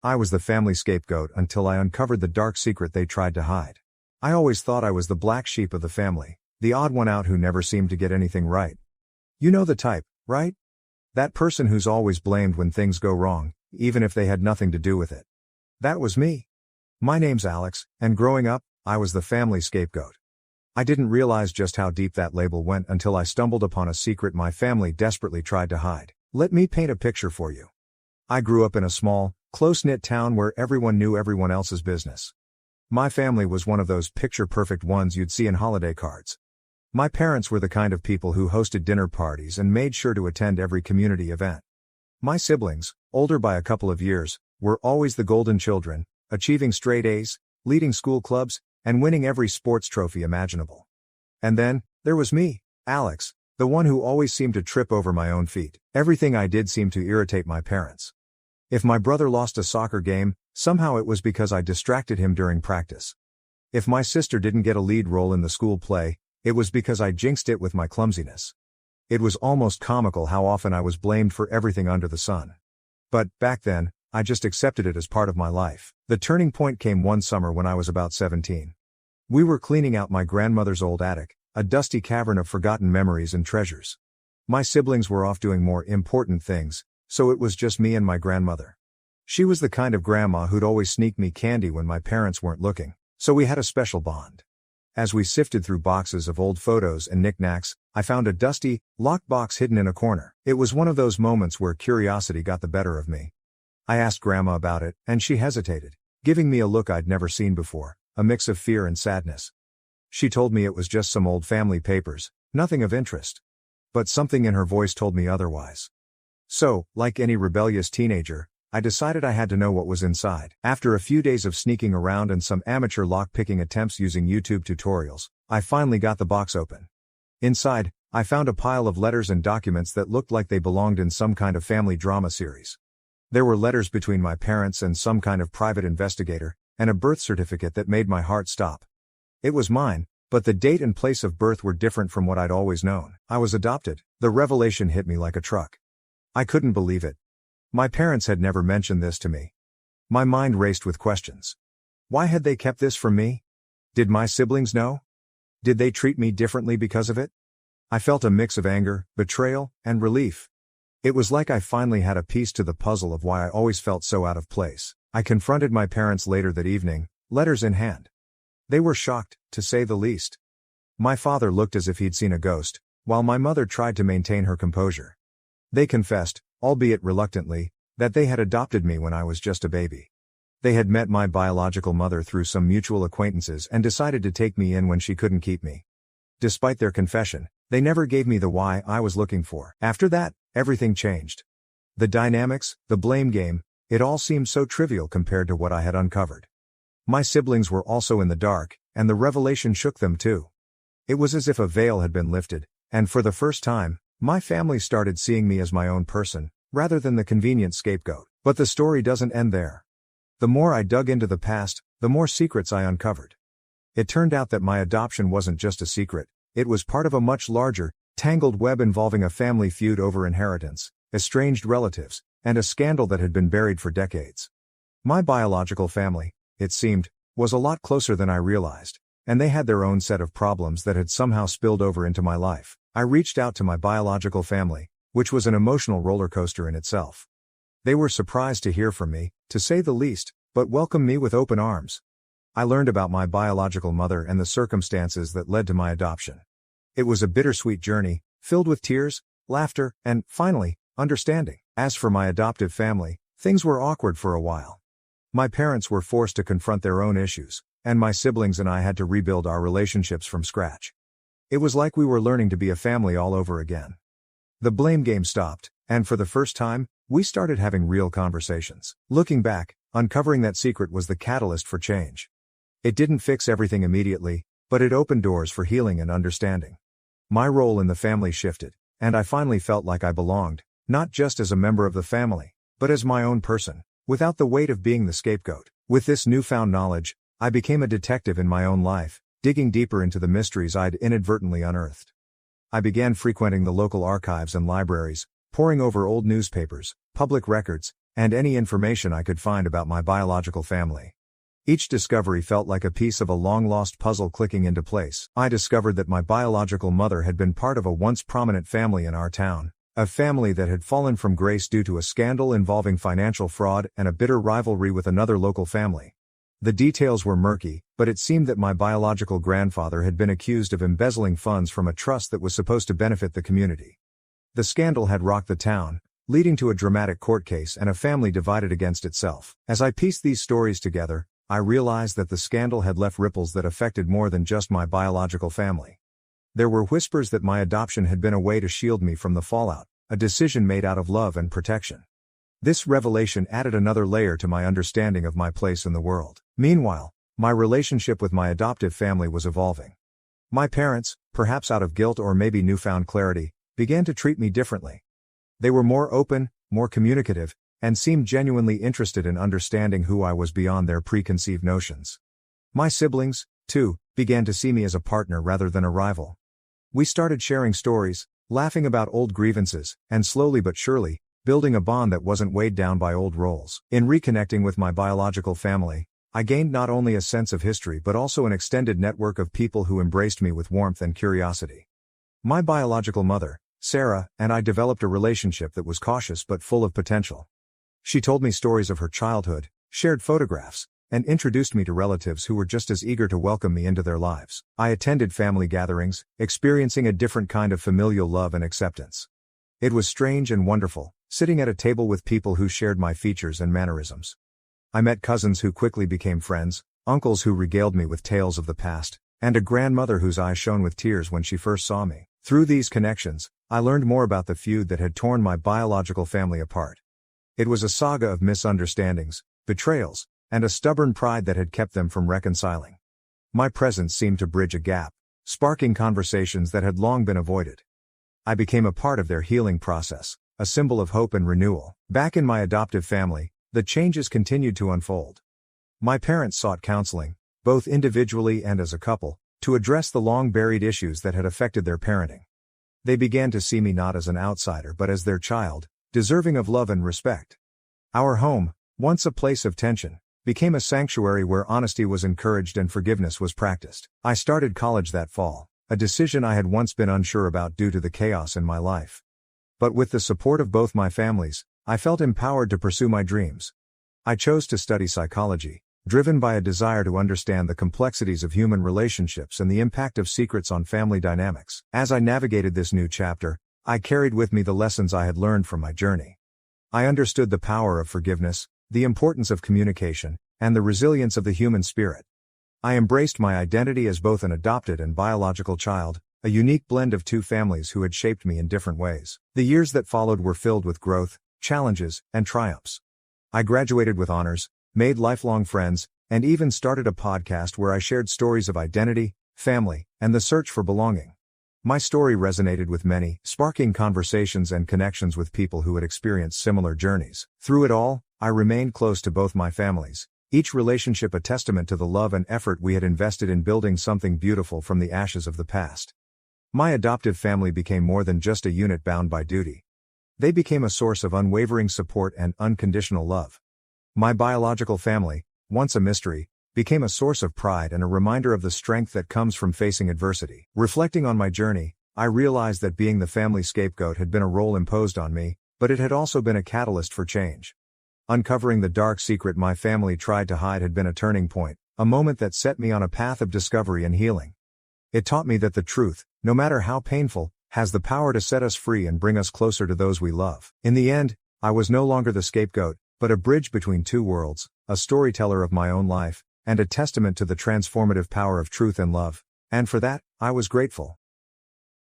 I was the family scapegoat until I uncovered the dark secret they tried to hide. I always thought I was the black sheep of the family, the odd one out who never seemed to get anything right. You know the type, right? That person who's always blamed when things go wrong, even if they had nothing to do with it. That was me. My name's Alex, and growing up, I was the family scapegoat. I didn't realize just how deep that label went until I stumbled upon a secret my family desperately tried to hide. Let me paint a picture for you. I grew up in a small, close-knit town where everyone knew everyone else's business. My family was one of those picture-perfect ones you'd see in holiday cards. My parents were the kind of people who hosted dinner parties and made sure to attend every community event. My siblings, older by a couple of years, were always the golden children, achieving straight A's, leading school clubs, and winning every sports trophy imaginable. And then, there was me, Alex, the one who always seemed to trip over my own feet. Everything I did seemed to irritate my parents. If my brother lost a soccer game, somehow it was because I distracted him during practice. If my sister didn't get a lead role in the school play, it was because I jinxed it with my clumsiness. It was almost comical how often I was blamed for everything under the sun. But, back then, I just accepted it as part of my life. The turning point came one summer when I was about 17. We were cleaning out my grandmother's old attic, a dusty cavern of forgotten memories and treasures. My siblings were off doing more important things, so it was just me and my grandmother. She was the kind of grandma who'd always sneak me candy when my parents weren't looking, so we had a special bond. As we sifted through boxes of old photos and knickknacks, I found a dusty, locked box hidden in a corner. It was one of those moments where curiosity got the better of me. I asked Grandma about it, and she hesitated, giving me a look I'd never seen before, a mix of fear and sadness. She told me it was just some old family papers, nothing of interest. But something in her voice told me otherwise. So, like any rebellious teenager, I decided I had to know what was inside. After a few days of sneaking around and some amateur lock-picking attempts using YouTube tutorials, I finally got the box open. Inside, I found a pile of letters and documents that looked like they belonged in some kind of family drama series. There were letters between my parents and some kind of private investigator, and a birth certificate that made my heart stop. It was mine, but the date and place of birth were different from what I'd always known. I was adopted. The revelation hit me like a truck. I couldn't believe it. My parents had never mentioned this to me. My mind raced with questions. Why had they kept this from me? Did my siblings know? Did they treat me differently because of it? I felt a mix of anger, betrayal, and relief. It was like I finally had a piece to the puzzle of why I always felt so out of place. I confronted my parents later that evening, letters in hand. They were shocked, to say the least. My father looked as if he'd seen a ghost, while my mother tried to maintain her composure. They confessed, albeit reluctantly, that they had adopted me when I was just a baby. They had met my biological mother through some mutual acquaintances and decided to take me in when she couldn't keep me. Despite their confession, they never gave me the why I was looking for. After that, everything changed. The dynamics, the blame game, it all seemed so trivial compared to what I had uncovered. My siblings were also in the dark, and the revelation shook them too. It was as if a veil had been lifted, and for the first time, my family started seeing me as my own person, rather than the convenient scapegoat. But the story doesn't end there. The more I dug into the past, the more secrets I uncovered. It turned out that my adoption wasn't just a secret, it was part of a much larger, tangled web involving a family feud over inheritance, estranged relatives, and a scandal that had been buried for decades. My biological family, it seemed, was a lot closer than I realized, and they had their own set of problems that had somehow spilled over into my life. I reached out to my biological family, which was an emotional roller coaster in itself. They were surprised to hear from me, to say the least, but welcomed me with open arms. I learned about my biological mother and the circumstances that led to my adoption. It was a bittersweet journey, filled with tears, laughter, and, finally, understanding. As for my adoptive family, things were awkward for a while. My parents were forced to confront their own issues, and my siblings and I had to rebuild our relationships from scratch. It was like we were learning to be a family all over again. The blame game stopped, and for the first time, we started having real conversations. Looking back, uncovering that secret was the catalyst for change. It didn't fix everything immediately, but it opened doors for healing and understanding. My role in the family shifted, and I finally felt like I belonged, not just as a member of the family, but as my own person, without the weight of being the scapegoat. With this newfound knowledge, I became a detective in my own life, digging deeper into the mysteries I'd inadvertently unearthed. I began frequenting the local archives and libraries, poring over old newspapers, public records, and any information I could find about my biological family. Each discovery felt like a piece of a long-lost puzzle clicking into place. I discovered that my biological mother had been part of a once prominent family in our town, a family that had fallen from grace due to a scandal involving financial fraud and a bitter rivalry with another local family. The details were murky, but it seemed that my biological grandfather had been accused of embezzling funds from a trust that was supposed to benefit the community. The scandal had rocked the town, leading to a dramatic court case and a family divided against itself. As I pieced these stories together, I realized that the scandal had left ripples that affected more than just my biological family. There were whispers that my adoption had been a way to shield me from the fallout, a decision made out of love and protection. This revelation added another layer to my understanding of my place in the world. Meanwhile, my relationship with my adoptive family was evolving. My parents, perhaps out of guilt or maybe newfound clarity, began to treat me differently. They were more open, more communicative, and seemed genuinely interested in understanding who I was beyond their preconceived notions. My siblings, too, began to see me as a partner rather than a rival. We started sharing stories, laughing about old grievances, and slowly but surely, building a bond that wasn't weighed down by old roles. In reconnecting with my biological family, I gained not only a sense of history but also an extended network of people who embraced me with warmth and curiosity. My biological mother, Sarah, and I developed a relationship that was cautious but full of potential. She told me stories of her childhood, shared photographs, and introduced me to relatives who were just as eager to welcome me into their lives. I attended family gatherings, experiencing a different kind of familial love and acceptance. It was strange and wonderful, sitting at a table with people who shared my features and mannerisms. I met cousins who quickly became friends, uncles who regaled me with tales of the past, and a grandmother whose eyes shone with tears when she first saw me. Through these connections, I learned more about the feud that had torn my biological family apart. It was a saga of misunderstandings, betrayals, and a stubborn pride that had kept them from reconciling. My presence seemed to bridge a gap, sparking conversations that had long been avoided. I became a part of their healing process, a symbol of hope and renewal. Back in my adoptive family, the changes continued to unfold. My parents sought counseling, both individually and as a couple, to address the long-buried issues that had affected their parenting. They began to see me not as an outsider but as their child, deserving of love and respect. Our home, once a place of tension, became a sanctuary where honesty was encouraged and forgiveness was practiced. I started college that fall, a decision I had once been unsure about due to the chaos in my life. But with the support of both my families, I felt empowered to pursue my dreams. I chose to study psychology, driven by a desire to understand the complexities of human relationships and the impact of secrets on family dynamics. As I navigated this new chapter, I carried with me the lessons I had learned from my journey. I understood the power of forgiveness, the importance of communication, and the resilience of the human spirit. I embraced my identity as both an adopted and biological child, a unique blend of two families who had shaped me in different ways. The years that followed were filled with growth, challenges, and triumphs. I graduated with honors, made lifelong friends, and even started a podcast where I shared stories of identity, family, and the search for belonging. My story resonated with many, sparking conversations and connections with people who had experienced similar journeys. Through it all, I remained close to both my families, each relationship a testament to the love and effort we had invested in building something beautiful from the ashes of the past. My adoptive family became more than just a unit bound by duty. They became a source of unwavering support and unconditional love. My biological family, once a mystery, became a source of pride and a reminder of the strength that comes from facing adversity. Reflecting on my journey, I realized that being the family scapegoat had been a role imposed on me, but it had also been a catalyst for change. Uncovering the dark secret my family tried to hide had been a turning point, a moment that set me on a path of discovery and healing. It taught me that the truth, no matter how painful, has the power to set us free and bring us closer to those we love. In the end, I was no longer the scapegoat, but a bridge between two worlds, a storyteller of my own life, and a testament to the transformative power of truth and love, and for that, I was grateful.